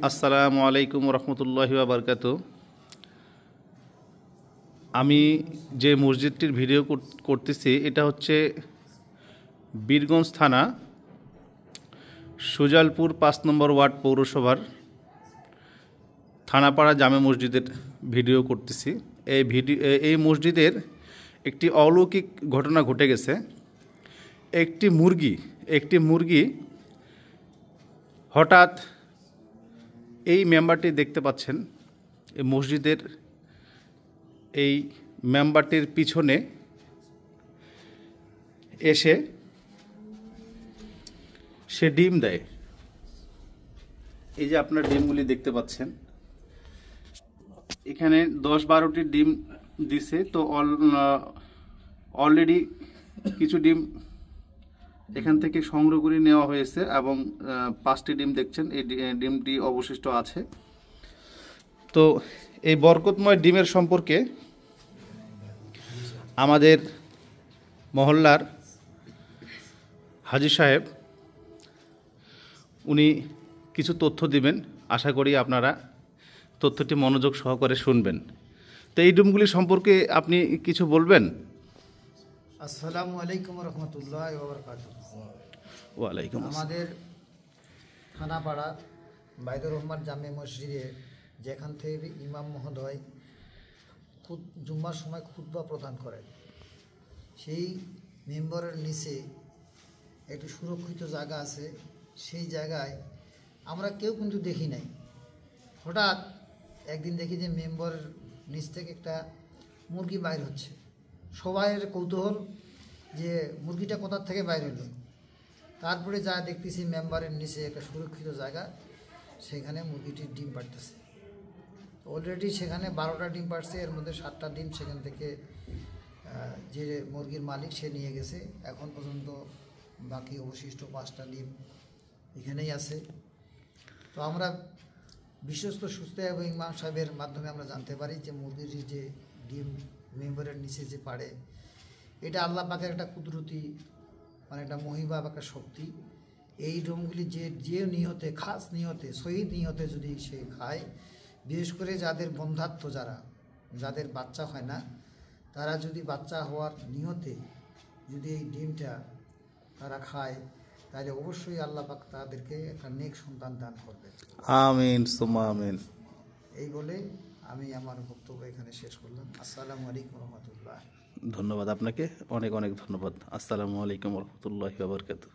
আসসালামু আলাইকুম রহমতুল্লাহি ওয়া বারাকাতুহু। আমি যে মসজিদটির ভিডিও করতেছি এটা হচ্ছে বীরগঞ্জ থানা সুজালপুর ৫ নম্বর ওয়ার্ড পৌরসভার থানাপাড়া জামে মসজিদের ভিডিও করতেছি। এই মসজিদের একটি অলৌকিক ঘটনা ঘটে গেছে। একটি মুরগি হঠাৎ এই মেম্বারটি দেখতে পাচ্ছেন, এই মসজিদের এই মেম্বারটির পিছনে এসে সে ডিম দেয়। এই যে আপনার ডিমগুলি দেখতে পাচ্ছেন, এখানে ১০-১২টি ডিম দিছে। তো অলরেডি কিছু ডিম এখান থেকে সংগ্রহ করে নেওয়া হয়েছে এবং ৫টি ডিম দেখছেন, এই ডিমটি অবশিষ্ট আছে। তো এই বরকতময় ডিমের সম্পর্কে আমাদের মহল্লার হাজী সাহেব উনি কিছু তথ্য দিবেন। আশা করি আপনারা তথ্যটি মনোযোগ সহকারে শুনবেন। তো এই ডিমগুলি সম্পর্কে আপনি কিছু বলবেন? আসসালামু আলাইকুম রহমতুল্লাহি ওয়া বারাকাতুহু। ওয়ালাইকুম আসসালাম। আমাদের থানাপাড়া বাইদুর রহমান জামে মসজিদে যেখান থেকে ইমাম মহোদয় জুম্মার সময় খুতবা প্রদান করেন, সেই মেম্বরের নিচে একটি সুরক্ষিত জায়গা আছে। সেই জায়গায় আমরা কেউ কিন্তু দেখি নাই। হঠাৎ একদিন দেখি যে মেম্বরের নিচ থেকে একটা মুরগি বাইর হচ্ছে। সবাইয়ের কৌতূহল যে মুরগিটা কোথা থেকে বাইর হলো। তারপরে যা দেখতেছি মেম্বারের নিচে একটা সুরক্ষিত জায়গা, সেখানে মুরগিটির ডিম পাড়তেছে। অলরেডি সেখানে 12টা ডিম পাড়ছে, এর মধ্যে 7টা ডিম সেখান থেকে যে মুরগির মালিক সে নিয়ে গেছে। এখন পর্যন্ত বাকি অবশিষ্ট 5টা ডিম এখানেই আছে। তো আমরা বিশ্বস্ত সুস্থ এবং ইমাম সাহেবের মাধ্যমে আমরা জানতে পারি যে মুরগির যে ডিম মেম্বারের নিচে যে পাড়ে, এটা আল্লাহ পাকের একটা কুদরতি, মানে একটা মহিমা বা একটা শক্তি। এই ডিমগুলি যে নিয়তে, খাস নিয়তে, শহীদ নিয়তে যদি সে খায়, বিশেষ করে যাদের বন্ধাত্ম, যাদের বাচ্চা হয় না, তারা যদি বাচ্চা হওয়ার নিয়তে যদি এই ডিমটা তারা খায়, তাহলে অবশ্যই আল্লাহ পাক তাদেরকে একটা নেক সন্তান দান করবে। আমিন সুম্মা আমিন। এই বলে আমি আমার বক্তব্য এখানে শেষ করলাম। আসসালামু আলাইকুম রহমতুল্লাহ। ধন্যবাদ আপনাকে, অনেক অনেক ধন্যবাদ। আসসালামু আলাইকুম রহমতুল্লাহি ওয়া বারাকাতুহু।